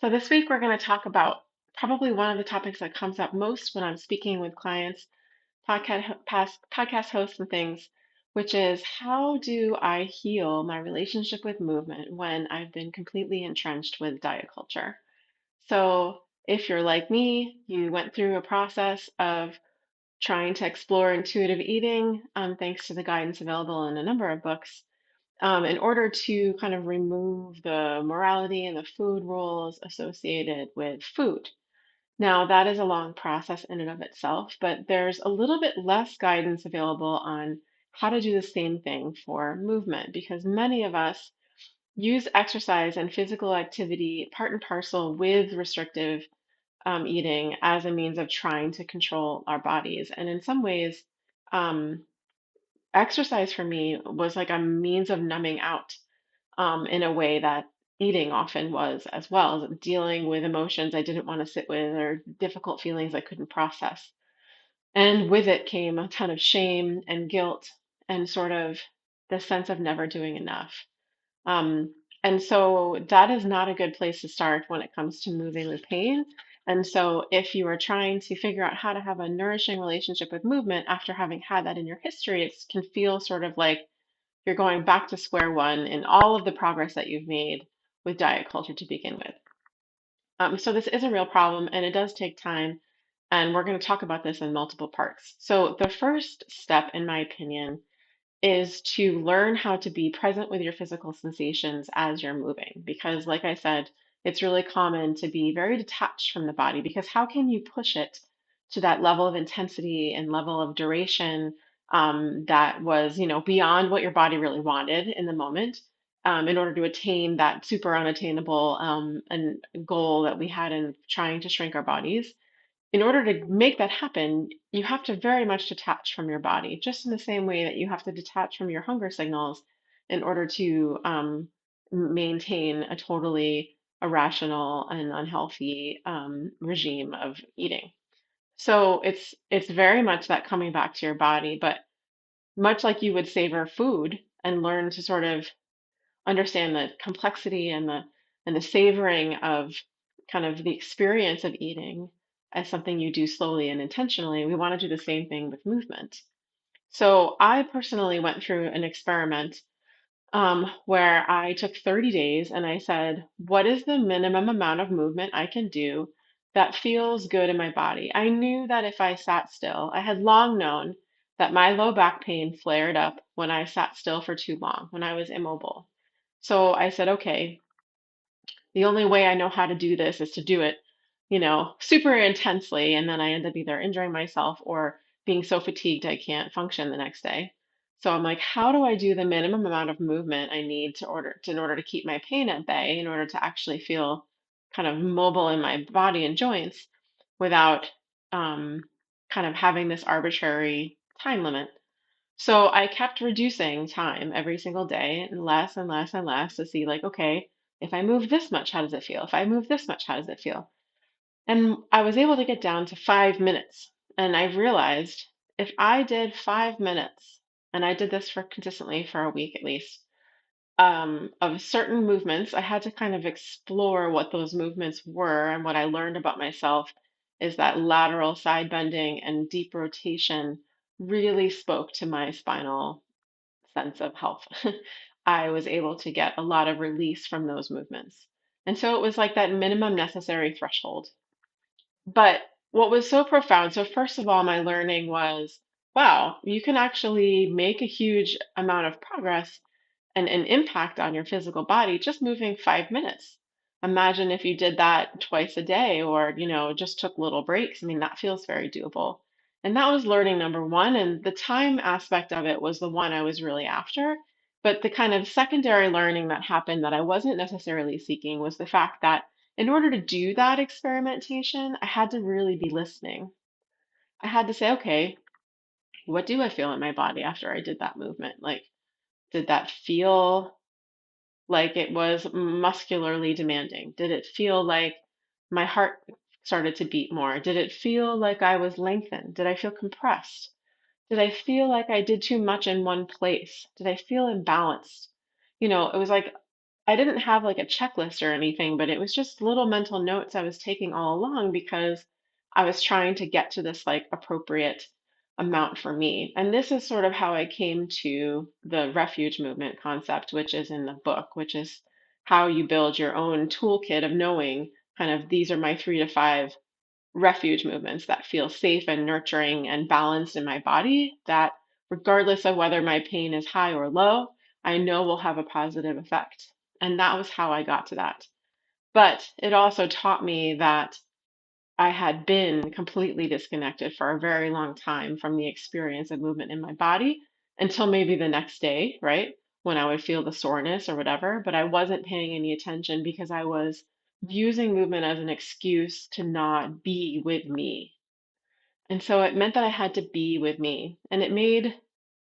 So this week we're going to talk about probably one of the topics that comes up most when I'm speaking with clients, podcast hosts, and things, which is how do I heal my relationship with movement when I've been completely entrenched with diet culture? So if you're like me, you went through a process of trying to explore intuitive eating, thanks to the guidance available in a number of books in order to kind of remove the morality and the food rules associated with food. Now, that is a long process in and of itself, but there's a little bit less guidance available on how to do the same thing for movement because many of us use exercise and physical activity part and parcel with restrictive eating as a means of trying to control our bodies. And in some ways, um, exercise for me was like a means of numbing out in a way that eating often was as well, dealing with emotions I didn't want to sit with or difficult feelings I couldn't process. And with it came a ton of shame and guilt and sort of the sense of never doing enough. And so that is not a good place to start when it comes to moving with pain. And so if you are trying to figure out how to have a nourishing relationship with movement after having had that in your history, it can feel sort of like you're going back to square one in all of the progress that you've made with diet culture to begin with. So this is a real problem and it does take time. And we're going to talk about this in multiple parts. So the first step, in my opinion, is to learn how to be present with your physical sensations as you're moving. Because, like I said, it's really common to be very detached from the body because how can you push it to that level of intensity and level of duration that was, beyond what your body really wanted in the moment in order to attain that super unattainable and goal that we had in trying to shrink our bodies? In order to make that happen, you have to very much detach from your body, just in the same way that you have to detach from your hunger signals in order to maintain a totally irrational and unhealthy regime of eating. So it's very much that coming back to your body, but much like you would savor food and learn to sort of understand the complexity and the savoring of kind of the experience of eating as something you do slowly and intentionally, we want to do the same thing with movement. So I personally went through an experiment where I took 30 days and I said, what is the minimum amount of movement I can do that feels good in my body? I knew that if I sat still, I had long known that my low back pain flared up when I sat still for too long, when I was immobile. So I said, okay, the only way I know how to do this is to do it, super intensely. And then I end up either injuring myself or being so fatigued I can't function the next day. So I'm like, how do I do the minimum amount of movement I need in order to keep my pain at bay, in order to actually feel kind of mobile in my body and joints without um, kind of having this arbitrary time limit? So I kept reducing time every single day and less and less and less to see, like, okay, if I move this much, how does it feel? If I move this much, how does it feel? And I was able to get down to 5 minutes. And I realized if I did 5 minutes, and I did this for consistently for a week at least, of certain movements, I had to kind of explore what those movements were. And what I learned about myself is that lateral side bending and deep rotation really spoke to my spinal sense of health. I was able to get a lot of release from those movements. And so it was like that minimum necessary threshold. But what was so profound, so first of all, my learning was, wow, you can actually make a huge amount of progress and an impact on your physical body just moving 5 minutes. Imagine if you did that twice a day or, just took little breaks. I mean, that feels very doable. And that was learning number one. And the time aspect of it was the one I was really after. But the kind of secondary learning that happened that I wasn't necessarily seeking was the fact that in order to do that experimentation, I had to really be listening. I had to say, okay, what do I feel in my body after I did that movement? Like, did that feel like it was muscularly demanding? Did it feel like my heart started to beat more? Did it feel like I was lengthened? Did I feel compressed? Did I feel like I did too much in one place? Did I feel imbalanced? It was like I didn't have like a checklist or anything, but it was just little mental notes I was taking all along because I was trying to get to this like appropriate amount for me. And this is sort of how I came to the refuge movement concept, which is in the book, which is how you build your own toolkit of knowing kind of these are my 3 to 5 refuge movements that feel safe and nurturing and balanced in my body that regardless of whether my pain is high or low, I know will have a positive effect. And that was how I got to that. But it also taught me that I had been completely disconnected for a very long time from the experience of movement in my body until maybe the next day, right? When I would feel the soreness or whatever. But I wasn't paying any attention because I was using movement as an excuse to not be with me. And so it meant that I had to be with me. And it made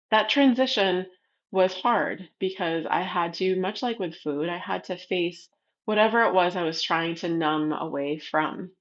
that transition was hard because I had to, much like with food, I had to face whatever it was I was trying to numb away from.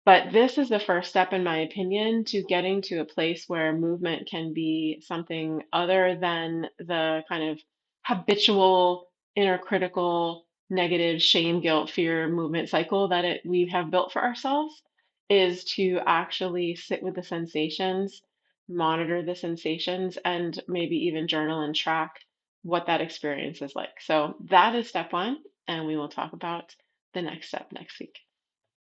But this is the first step, in my opinion, to getting to a place where movement can be something other than the kind of habitual, inner critical, negative shame, guilt, fear movement cycle that we have built for ourselves, is to actually sit with the sensations, monitor the sensations, and maybe even journal and track what that experience is like. So that is step one, and we will talk about the next step next week.